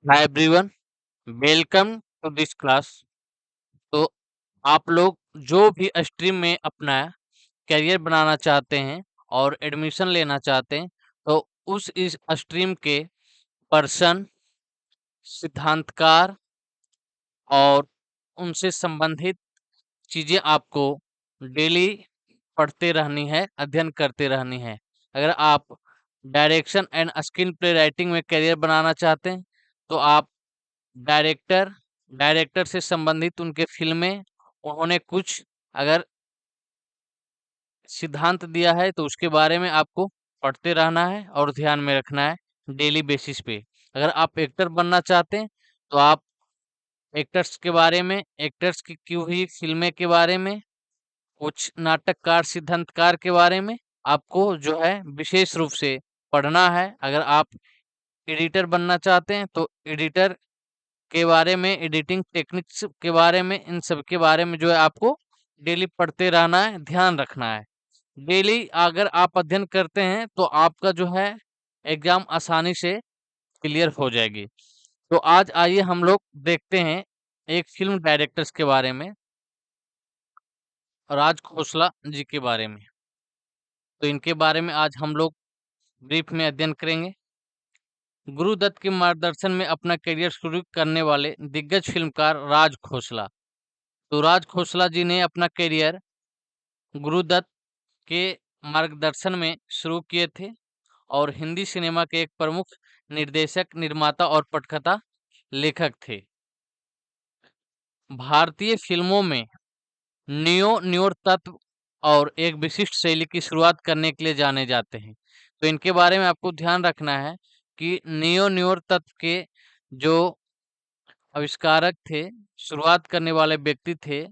Hi everyone, welcome to this class. तो आप लोग जो भी स्ट्रीम में अपना करियर बनाना चाहते हैं और एडमिशन लेना चाहते हैं, तो उस इस स्ट्रीम के पर्सन, सिद्धांतकार और उनसे संबंधित चीजें आपको डेली पढ़ते रहनी है, अध्ययन करते रहनी है। अगर आप direction and screen play writing में करियर बनाना चाहते हैं, तो आप डायरेक्टर डायरेक्टर से संबंधित उनके फ़िल्में, उन्होंने कुछ अगर सिद्धांत दिया है तो उसके बारे में आपको पढ़ते रहना है और ध्यान में रखना है डेली बेसिस पे। अगर आप एक्टर बनना चाहते हैं तो आप एक्टर्स के बारे में, एक्टर्स की की हुई फ़िल्में के बारे में, कुछ नाटककार, सिद्धांतकार के बारे में आपको जो है विशेष रूप से पढ़ना है। अगर आप एडिटर बनना चाहते हैं तो एडिटर के बारे में, एडिटिंग टेक्निक्स के बारे में, इन सब के बारे में जो है आपको डेली पढ़ते रहना है, ध्यान रखना है। डेली अगर आप अध्ययन करते हैं तो आपका जो है एग्जाम आसानी से क्लियर हो जाएगी। तो आज आइए हम लोग देखते हैं एक फिल्म डायरेक्टर्स के बारे में, राज खोसला जी के बारे में। तो इनके बारे में आज हम लोग ब्रीफ में अध्ययन करेंगे। गुरुदत्त के मार्गदर्शन में अपना करियर शुरू करने वाले दिग्गज फिल्मकार राज खोसला। तो राज खोसला जी ने अपना करियर गुरुदत्त के मार्गदर्शन में शुरू किए थे और हिंदी सिनेमा के एक प्रमुख निर्देशक, निर्माता और पटकथा लेखक थे। भारतीय फिल्मों में नियो तत्व और एक विशिष्ट शैली की शुरुआत करने के लिए जाने जाते हैं। तो इनके बारे में आपको ध्यान रखना है कि नियो तत्व के जो आविष्कारक थे, शुरुआत करने वाले व्यक्ति थे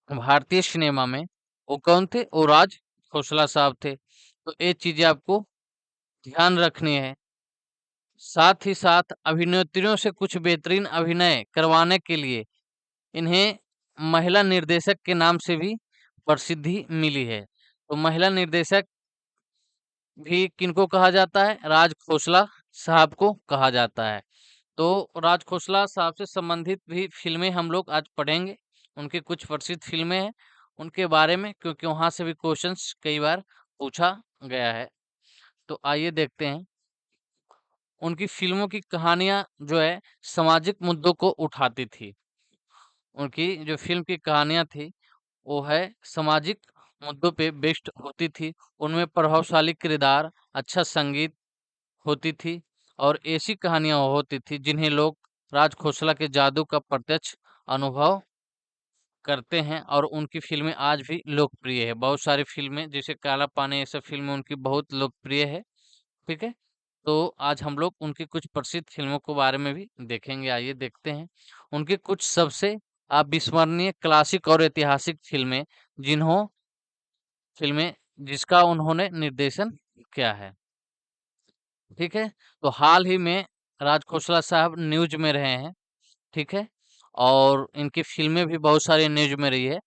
भारतीय सिनेमा में, वो कौन थे? वो राज खोसला साहब थे। तो ये चीजें आपको ध्यान रखनी है। साथ ही साथ अभिनेत्रियों से कुछ बेहतरीन अभिनय करवाने के लिए इन्हें महिला निर्देशक के नाम से भी प्रसिद्धि मिली है। तो महिला निर्देशक भी किनको कहा जाता है? राज खोसला साहब को कहा जाता है। तो राज खोसला साहब से संबंधित भी फिल्में हम लोग आज पढ़ेंगे। उनकी कुछ प्रसिद्ध फिल्में हैं उनके बारे में, क्योंकि वहां से भी क्वेश्चंस कई बार पूछा गया है। तो आइए देखते हैं। उनकी फ़िल्मों की कहानियाँ जो है सामाजिक मुद्दों को उठाती थी। उनकी जो फ़िल्म की कहानियाँ थी वो है सामाजिक मुद्दों पे बेस्ड होती थी। उनमें प्रभावशाली किरदार, अच्छा संगीत होती थी और ऐसी कहानियाँ होती थी जिन्हें लोग राज खोसला के जादू का प्रत्यक्ष अनुभव करते हैं और उनकी फ़िल्में आज भी लोकप्रिय है। बहुत सारी फ़िल्में जैसे काला पानी, ये सब फ़िल्में उनकी बहुत लोकप्रिय है। ठीक है? तो आज हम लोग उनकी कुछ प्रसिद्ध फ़िल्मों के बारे में भी देखेंगे। आइए देखते हैं। उनकी कुछ सबसे अविस्मरणीय क्लासिक और ऐतिहासिक फ़िल्में जिसका उन्होंने निर्देशन किया है। ठीक है? तो हाल ही में राज खोसला साहब न्यूज़ में रहे हैं। ठीक है? और इनकी फ़िल्में भी बहुत सारी न्यूज़ में रही है,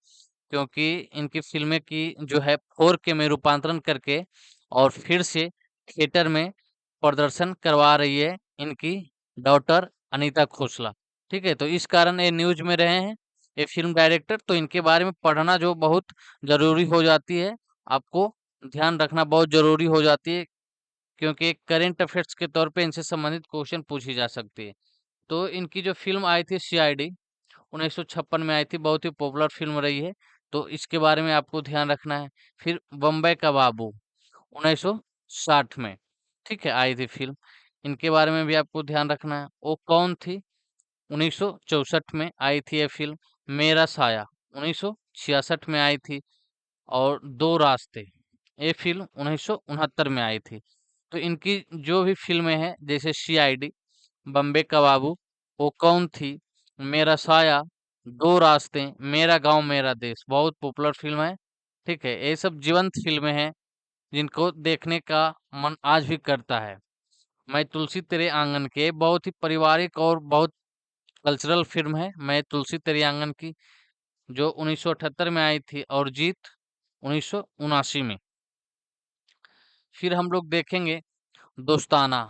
क्योंकि इनकी फ़िल्में की जो है 4K में रूपांतरण करके और फिर से थिएटर में प्रदर्शन करवा रही है इनकी डॉटर अनीता खोसला। ठीक है? तो इस कारण ये न्यूज़ में रहे हैं, ये फ़िल्म डायरेक्टर। तो इनके बारे में पढ़ना जो बहुत ज़रूरी हो जाती है, आपको ध्यान रखना बहुत ज़रूरी हो जाती है, क्योंकि एक करंट अफेयर्स के तौर पे इनसे संबंधित क्वेश्चन पूछी जा सकती है। तो इनकी जो फ़िल्म आई थी सीआईडी 1956 में आई थी, बहुत ही पॉपुलर फ़िल्म रही है, तो इसके बारे में आपको ध्यान रखना है। फिर बम्बई का बाबू 1960 में, ठीक है, आई थी फ़िल्म। इनके बारे में भी आपको ध्यान रखना है। वो कौन थी? 1964 में आई थी ये फ़िल्म। मेरा साया 1966 में आई थी और दो रास्ते, ये फ़िल्म 1969 में आई थी। तो इनकी जो भी फ़िल्में हैं जैसे सीआईडी, बम्बे का बाबू, वो कौन थी, मेरा साया, दो रास्ते, मेरा गांव मेरा देश, बहुत पॉपुलर फिल्म है। ठीक है, ये सब जीवंत फिल्में हैं जिनको देखने का मन आज भी करता है। मैं तुलसी तेरे आंगन के, बहुत ही पारिवारिक और बहुत कल्चरल फिल्म है मैं तुलसी तेरे आंगन की, जो 1978 में आई थी, और जीत 1979 में। फिर हम लोग देखेंगे दोस्ताना।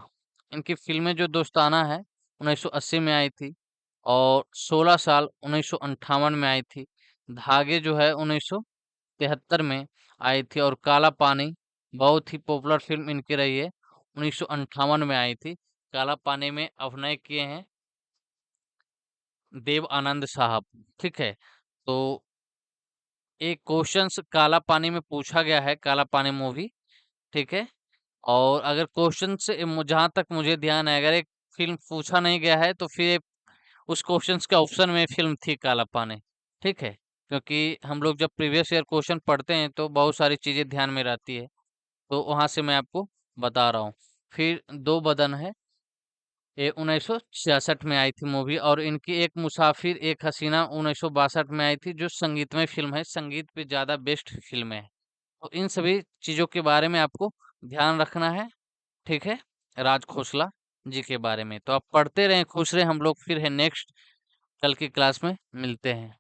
इनकी फ़िल्में जो दोस्ताना है, 1980 में आई थी, और 16 साल 1958 में आई थी। धागे जो है 1973 में आई थी, और काला पानी बहुत ही पॉपुलर फिल्म इनकी रही है, 1958 में आई थी। काला पानी में अभिनय किए हैं देव आनंद साहब, ठीक है। तो एक क्वेश्चंस काला पानी में पूछा गया है, काला पानी मूवी, ठीक है। और अगर क्वेश्चन से जहाँ तक मुझे ध्यान है, अगर एक फिल्म पूछा नहीं गया है तो फिर उस क्वेश्चंस के ऑप्शन में फिल्म थी काला पानी, ठीक है। क्योंकि हम लोग जब प्रीवियस ईयर क्वेश्चन पढ़ते हैं तो बहुत सारी चीजें ध्यान में रहती है, तो वहां से मैं आपको बता रहा हूँ। फिर दो बदन है, ये 1966 में आई थी मूवी, और इनकी एक मुसाफिर एक हसीना 1962 में आई थी, जो संगीतमय फिल्म है, संगीत पे ज्यादा बेस्ट फिल्म है। तो इन सभी चीजों के बारे में आपको ध्यान रखना है, ठीक है। राज खोसला जी के बारे में तो आप पढ़ते रहें, खुश रहें। हम लोग फिर है नेक्स्ट कल की क्लास में मिलते हैं।